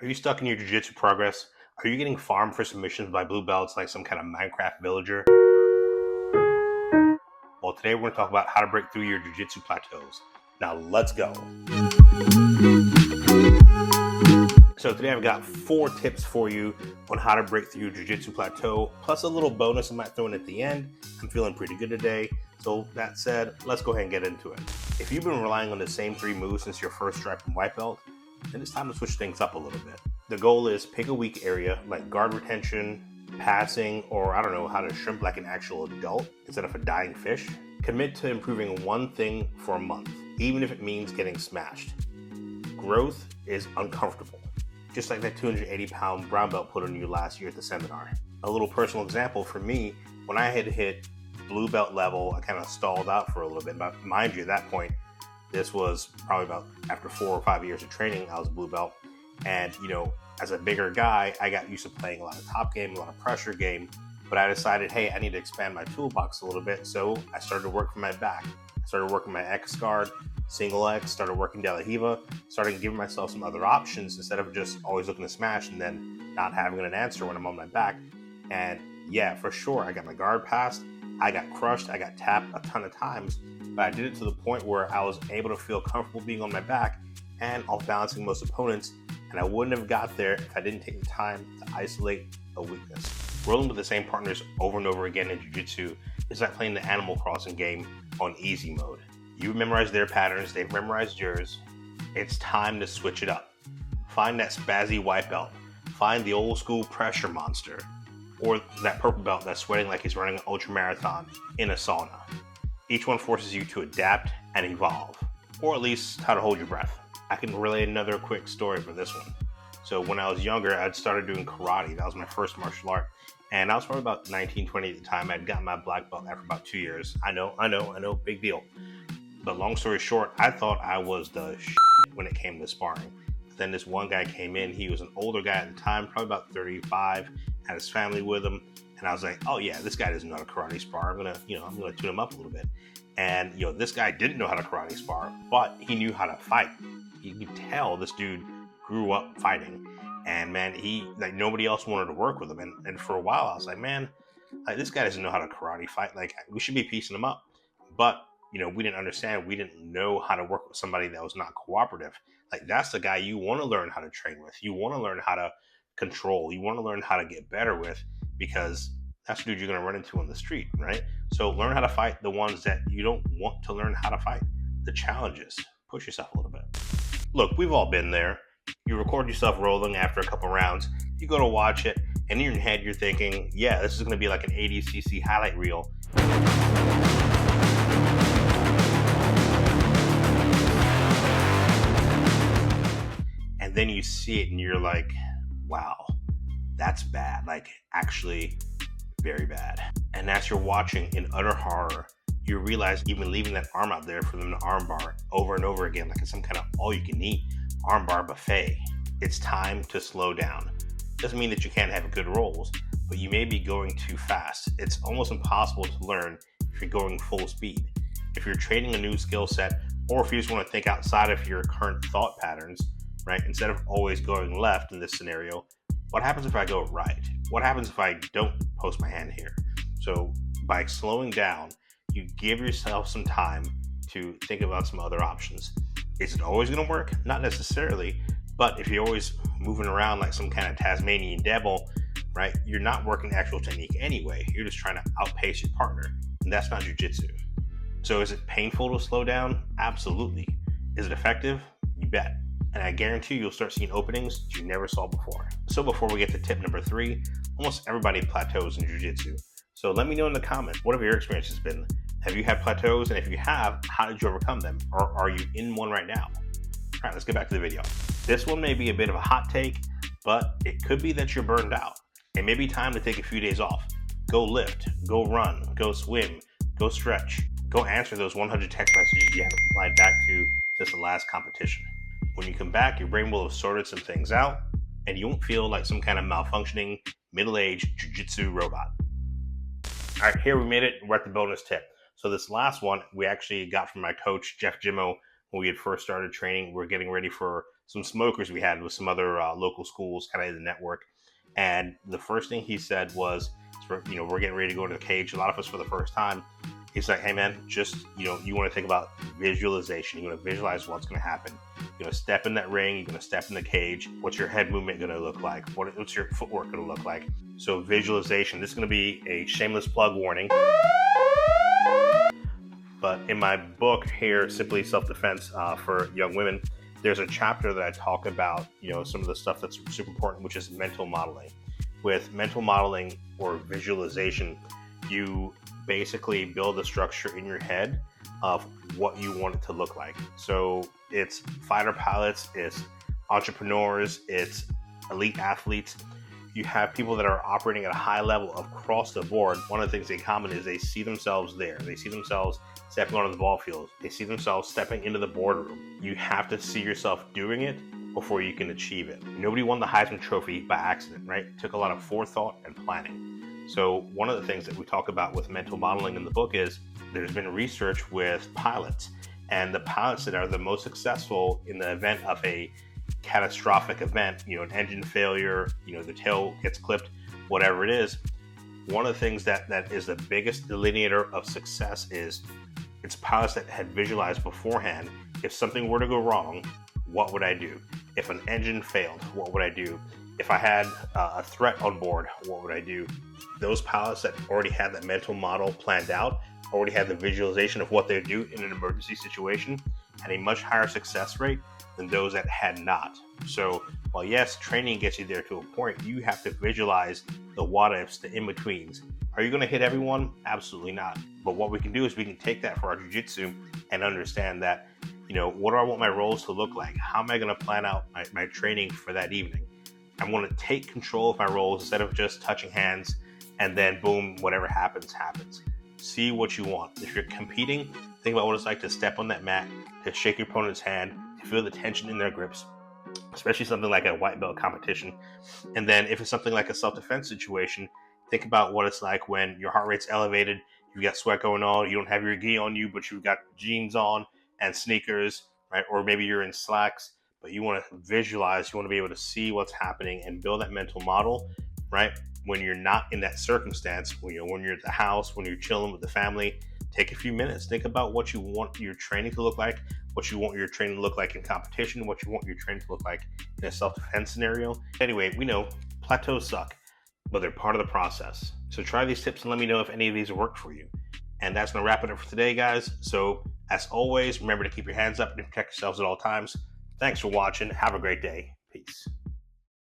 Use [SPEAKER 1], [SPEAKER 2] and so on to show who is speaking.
[SPEAKER 1] Are you stuck in your jiu-jitsu progress? Are you getting farmed for submissions by blue belts like some kind of Minecraft villager? Well, today we're going to talk about how to break through your jiu-jitsu plateaus. Now, let's go. So today I've got 4 tips for you on how to break through your jiu-jitsu plateau, plus a little bonus I might throw in at the end. I'm feeling pretty good today. So that said, let's go ahead and get into it. If you've been relying on the same 3 moves since your first stripe and white belt, then it's time to switch things up a little bit. The goal is pick a weak area like guard retention, passing, or I don't know, how to shrimp like an actual adult instead of a dying fish. Commit to improving one thing for a month, even if it means getting smashed. Growth is uncomfortable, just like that 280-pound brown belt put on you last year at the seminar. A little personal example for me, when I had hit blue belt level, I kind of stalled out for a little bit. But mind you, at that point, this was probably about after 4 or 5 years of training, I was blue belt. And, as a bigger guy, I got used to playing a lot of top game, a lot of pressure game. But I decided, hey, I need to expand my toolbox a little bit. So I started to work from my back. I started working my X guard, single X, started working De La Hiva, started giving myself some other options instead of just always looking to smash and then not having an answer when I'm on my back. And yeah, for sure, I got my guard passed. I got crushed. I got tapped a ton of times. But I did it to the point where I was able to feel comfortable being on my back and off-balancing most opponents. And I wouldn't have got there if I didn't take the time to isolate a weakness. Rolling with the same partners over and over again in jiu-jitsu is like playing the Animal Crossing game on easy mode. You memorize their patterns, they've memorized yours. It's time to switch it up. Find that spazzy white belt. Find the old school pressure monster. Or that purple belt that's sweating like he's running an ultra marathon in a sauna. Each one forces you to adapt and evolve, or at least how to hold your breath. I can relate another quick story for this one. So when I was younger, I'd started doing karate. That was my first martial art. And I was probably about 19, 20 at the time. I'd gotten my black belt after about 2 years. I know, big deal. But long story short, I thought I was the shit when it came to sparring. But then this one guy came in. He was an older guy at the time, probably about 35, had his family with him. And I was like, oh yeah, this guy doesn't know how to karate spar. I'm gonna tune him up a little bit. And this guy didn't know how to karate spar, but he knew how to fight. You could tell this dude grew up fighting. And man, he nobody else wanted to work with him. And for a while I was like, man, this guy doesn't know how to karate fight. Like, we should be piecing him up. But we didn't understand. We didn't know how to work with somebody that was not cooperative. Like, that's the guy you want to learn how to train with. You want to learn how to control. You want to learn how to get better with, because that's the dude you're going to run into on the street, right? So learn how to fight the ones that you don't want to learn how to fight. The challenges. Push yourself a little bit. Look, we've all been there. You record yourself rolling after a couple rounds. You go to watch it, and in your head you're thinking, yeah, this is going to be like an 80cc highlight reel. And then you see it and you're like, wow, that's bad. Like, actually very bad. And as you're watching in utter horror, you realize even leaving that arm out there for them to armbar over and over again, like it's some kind of all-you-can-eat armbar buffet. It's time to slow down. Doesn't mean that you can't have good rolls, but you may be going too fast. It's almost impossible to learn if you're going full speed. If you're training a new skill set, or if you just want to think outside of your current thought patterns, right? Instead of always going left in this scenario, what happens if I go right? What happens if I don't post my hand here? So by slowing down, you give yourself some time to think about some other options. Is it always going to work? Not necessarily, but if you're always moving around like some kind of Tasmanian devil, right? You're not working actual technique anyway. You're just trying to outpace your partner, and that's not jiu-jitsu. So is it painful to slow down? Absolutely. Is it effective? You bet. And I guarantee you'll start seeing openings that you never saw before. So before we get to tip number 3, almost everybody plateaus in jiu-jitsu. So let me know in the comments, what have your experiences been? Have you had plateaus? And if you have, how did you overcome them? Or are you in one right now? All right, let's get back to the video. This one may be a bit of a hot take, but it could be that you're burned out. It may be time to take a few days off. Go lift, go run, go swim, go stretch. Go answer those 100 text messages you haven't replied back to since the last competition. When you come back, your brain will have sorted some things out, and you won't feel like some kind of malfunctioning, middle-aged jiu-jitsu robot. All right, here we made it. We're at the bonus tip. So this last one we actually got from my coach, Jeff Jimmo, when we had first started training. We're getting ready for some smokers we had with some other local schools, kind of in the network. And the first thing he said was, you know, we're getting ready to go into the cage. A lot of us for the first time. He's like, hey man, just, you know, you want to think about visualization. You want to visualize what's going to happen. You're going to step in that ring. You're going to step in the cage. What's your head movement going to look like? What's your footwork going to look like? So visualization. This is going to be a shameless plug warning. But in my book here, Simply Self-Defense for Young Women, there's a chapter that I talk about, you know, some of the stuff that's super important, which is mental modeling. With mental modeling or visualization, you basically build a structure in your head of what you want it to look like. So it's fighter pilots, it's entrepreneurs, it's elite athletes. You have people that are operating at a high level across the board. One of the things in common is they see themselves there. They see themselves stepping onto the ball field. They see themselves stepping into the boardroom. You have to see yourself doing it before you can achieve it. Nobody won the Heisman Trophy by accident, right? It took a lot of forethought and planning. So one of the things that we talk about with mental modeling in the book is there's been research with pilots, and the pilots that are the most successful in the event of a catastrophic event, you know, an engine failure, you know, the tail gets clipped, whatever it is. One of the things that is the biggest delineator of success is it's pilots that had visualized beforehand, if something were to go wrong, what would I do? If an engine failed, what would I do? If I had a threat on board, what would I do? Those pilots that already had that mental model planned out, already had the visualization of what they'd do in an emergency situation, had a much higher success rate than those that had not. So while yes, training gets you there to a point, you have to visualize the what ifs, the in-betweens. Are you going to hit everyone? Absolutely not. But what we can do is we can take that for our jiu-jitsu and understand that, you know, what do I want my roles to look like? How am I going to plan out my training for that evening? I want to take control of my roles instead of just touching hands and then boom, whatever happens, happens. See what you want. If you're competing, think about what it's like to step on that mat, to shake your opponent's hand, to feel the tension in their grips, especially something like a white belt competition. And then if it's something like a self-defense situation, think about what it's like when your heart rate's elevated, you've got sweat going on, you don't have your gi on you, but you've got jeans on and sneakers, right? Or maybe you're in slacks, but you want to visualize, you want to be able to see what's happening and build that mental model, right? When you're not in that circumstance, when you're at the house, when you're chilling with the family, take a few minutes, think about what you want your training to look like, what you want your training to look like in competition, what you want your training to look like in a self-defense scenario. Anyway, we know plateaus suck, but they're part of the process. So try these tips and let me know if any of these work for you. And that's going to wrap it up for today, guys. So as always, remember to keep your hands up and protect yourselves at all times. Thanks for watching. Have a great day. Peace.